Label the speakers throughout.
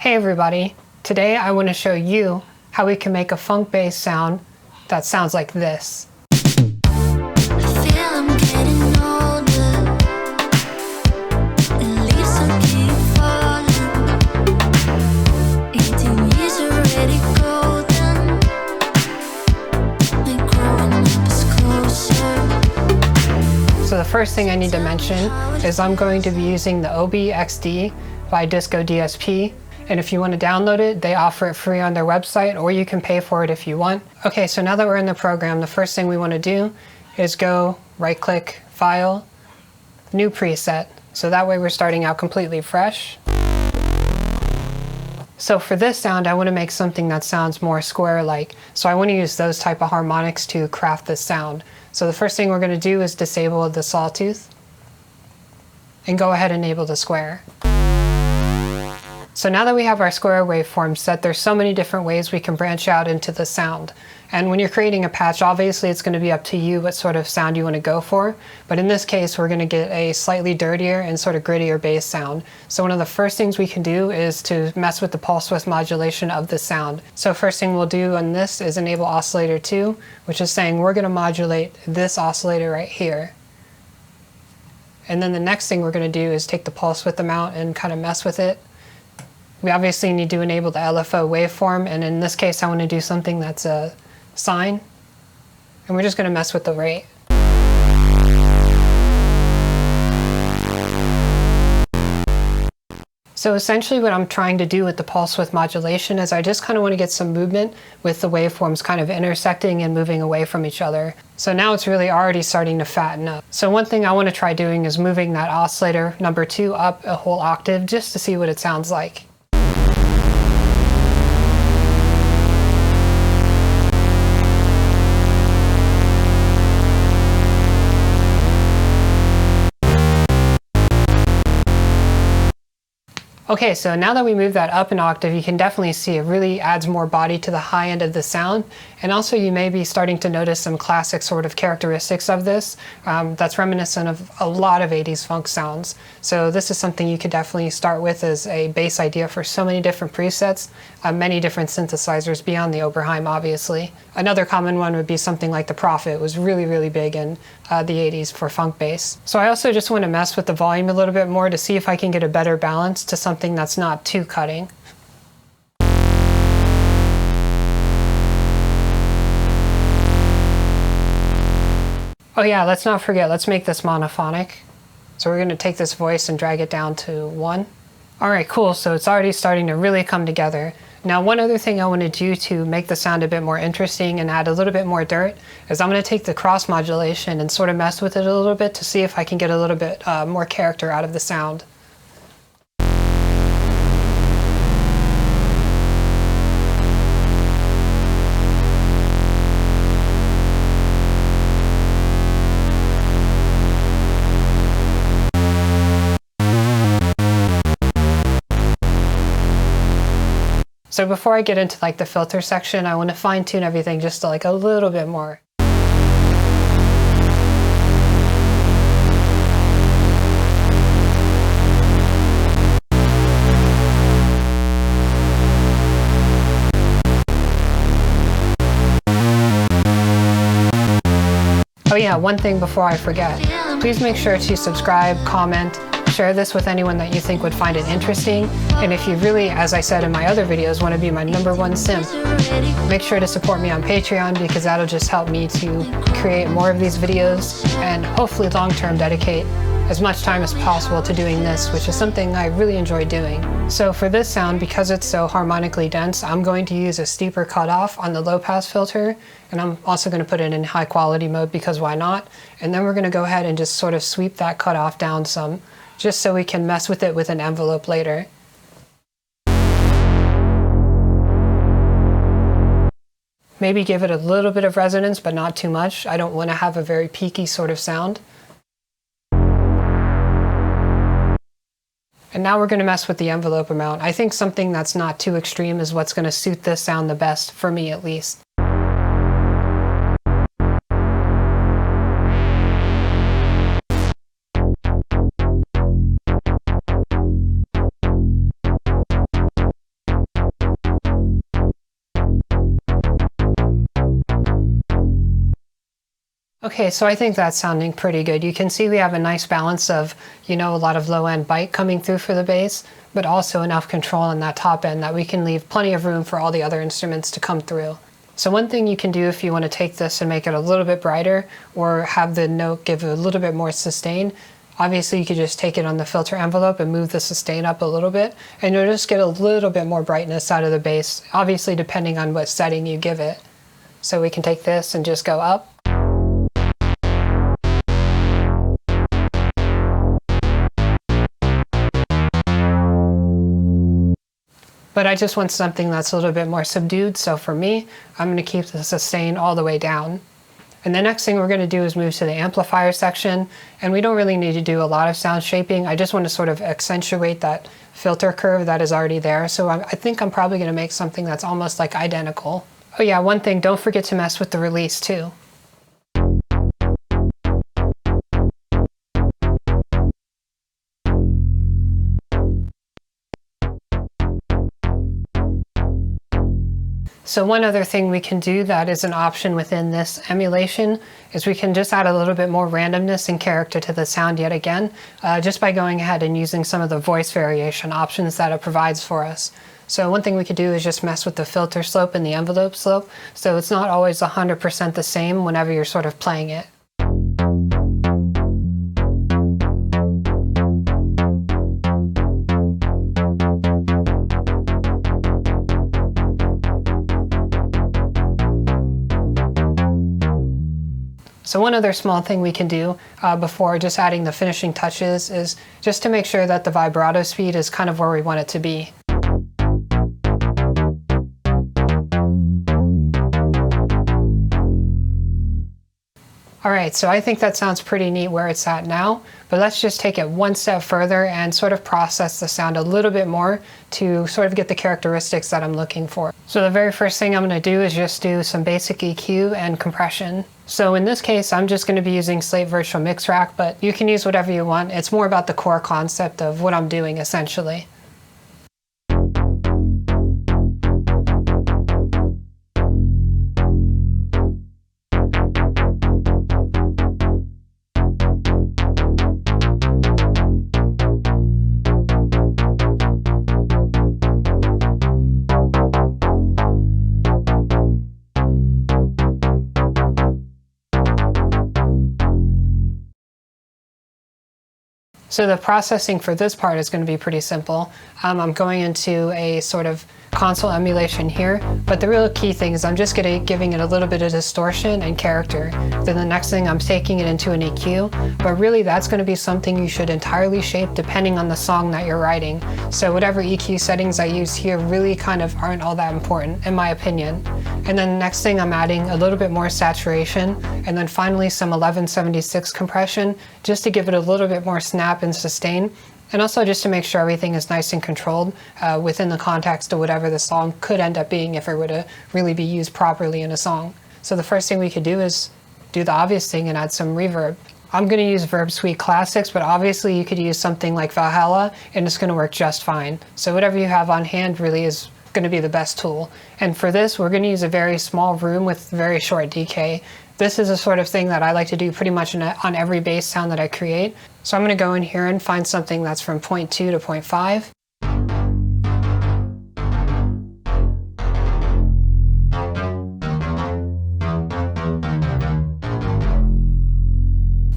Speaker 1: Hey everybody, today I want to show you how we can make a funk bass sound that sounds like this. So the first thing I need to mention is I'm going to be using the OBx-d by DiscoDSP. And if you want to download it, they offer it free on their website, or you can pay for it if you want. Okay, so now that we're in the program, the first thing we want to do is go right-click, File, New Preset. So that way we're starting out completely fresh. So for this sound, I want to make something that sounds more square-like. So I want to use those type of harmonics to craft this sound. So the first thing we're going to do is disable the sawtooth and go ahead and enable the square. So now that we have our square waveform set, there's so many different ways we can branch out into the sound. And when you're creating a patch, obviously it's going to be up to you what sort of sound you want to go for. But in this case, we're going to get a slightly dirtier and sort of grittier bass sound. So one of the first things we can do is to mess with the pulse width modulation of the sound. So first thing we'll do on this is enable Oscillator 2, which is saying we're going to modulate this oscillator right here. And then the next thing we're going to do is take the pulse width amount and kind of mess with it. We obviously need to enable the LFO waveform, and in this case I want to do something that's a sine, and we're just going to mess with the rate. So essentially what I'm trying to do with the pulse width modulation is I just kind of want to get some movement with the waveforms kind of intersecting and moving away from each other. So now it's really already starting to fatten up. So one thing I want to try doing is moving that oscillator number 2 up a whole octave just to see what it sounds like. Okay, so now that we move that up an octave, you can definitely see it really adds more body to the high end of the sound. And also you may be starting to notice some classic sort of characteristics of this that's reminiscent of a lot of 80's funk sounds. So this is something you could definitely start with as a bass idea for so many different presets, many different synthesizers beyond the Oberheim, obviously. Another common one would be something like the Prophet. It was really, really big in the 80's for funk bass. So I also just want to mess with the volume a little bit more to see if I can get a better balance to something that's not too cutting. Oh yeah, let's not forget, let's make this monophonic. So we're going to take this voice and drag it down to 1. Alright, cool, so it's already starting to really come together. Now one other thing I want to do to make the sound a bit more interesting and add a little bit more dirt is I'm going to take the cross modulation and sort of mess with it a little bit to see if I can get a little bit more character out of the sound. So before I get into like the filter section, I want to fine tune everything just to like a little bit more. Oh yeah, one thing before I forget. Please make sure to subscribe, comment, share this with anyone that you think would find it interesting. And if you really, as I said in my other videos, want to be my #1 simp, make sure to support me on Patreon, because that'll just help me to create more of these videos and hopefully long-term dedicate as much time as possible to doing this, which is something I really enjoy doing. So for this sound, because it's so harmonically dense, I'm going to use a steeper cutoff on the low pass filter, and I'm also going to put it in high quality mode because why not? And then we're going to go ahead and just sort of sweep that cutoff down some, just so we can mess with it with an envelope later. Maybe give it a little bit of resonance, but not too much. I don't want to have a very peaky sort of sound. And now we're going to mess with the envelope amount. I think something that's not too extreme is what's going to suit this sound the best, for me at least. Okay, so I think that's sounding pretty good. You can see we have a nice balance of, a lot of low-end bite coming through for the bass, but also enough control on that top end that we can leave plenty of room for all the other instruments to come through. So one thing you can do if you want to take this and make it a little bit brighter or have the note give a little bit more sustain, obviously you could just take it on the filter envelope and move the sustain up a little bit, and you'll just get a little bit more brightness out of the bass, obviously depending on what setting you give it. So we can take this and just go up. But I just want something that's a little bit more subdued, so for me, I'm going to keep the sustain all the way down. And the next thing we're going to do is move to the amplifier section, and we don't really need to do a lot of sound shaping. I just want to sort of accentuate that filter curve that is already there, so I think I'm probably going to make something that's almost like identical. Oh yeah, one thing, don't forget to mess with the release too. So one other thing we can do that is an option within this emulation is we can just add a little bit more randomness and character to the sound yet again, just by going ahead and using some of the voice variation options that it provides for us. So one thing we could do is just mess with the filter slope and the envelope slope, so it's not always 100% the same whenever you're sort of playing it. So one other small thing we can do before just adding the finishing touches is just to make sure that the vibrato speed is kind of where we want it to be. Alright, so I think that sounds pretty neat where it's at now, but let's just take it one step further and sort of process the sound a little bit more to sort of get the characteristics that I'm looking for. So the very first thing I'm going to do is just do some basic EQ and compression. So in this case, I'm just going to be using Slate Virtual Mix Rack, but you can use whatever you want. It's more about the core concept of what I'm doing essentially. So the processing for this part is going to be pretty simple. I'm going into a sort of console emulation here, but the real key thing is I'm just giving it a little bit of distortion and character. Then the next thing I'm taking it into an EQ, but really that's going to be something you should entirely shape depending on the song that you're writing. So whatever EQ settings I use here really kind of aren't all that important in my opinion. And then the next thing I'm adding a little bit more saturation, and then finally some 1176 compression just to give it a little bit more snap and sustain. And also just to make sure everything is nice and controlled within the context of whatever the song could end up being if it were to really be used properly in a song. So the first thing we could do is do the obvious thing and add some reverb. I'm going to use Verb Suite Classics, but obviously you could use something like Valhalla and it's going to work just fine. So whatever you have on hand really is going to be the best tool. And for this, we're going to use a very small room with very short decay. This is a sort of thing that I like to do pretty much on every bass sound that I create. So I'm going to go in here and find something that's from 0.2 to 0.5.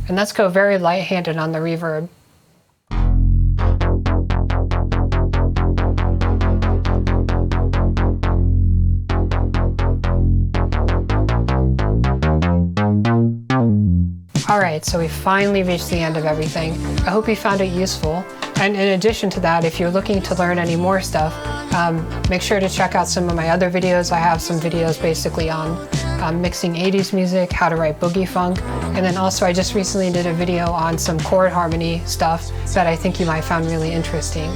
Speaker 1: And let's go very light-handed on the reverb. Alright, so we finally reached the end of everything. I hope you found it useful. And in addition to that, if you're looking to learn any more stuff, make sure to check out some of my other videos. I have some videos basically on mixing 80's music, how to write boogie funk, and then also I just recently did a video on some chord harmony stuff that I think you might find really interesting.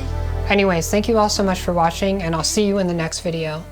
Speaker 1: Anyways, thank you all so much for watching, and I'll see you in the next video.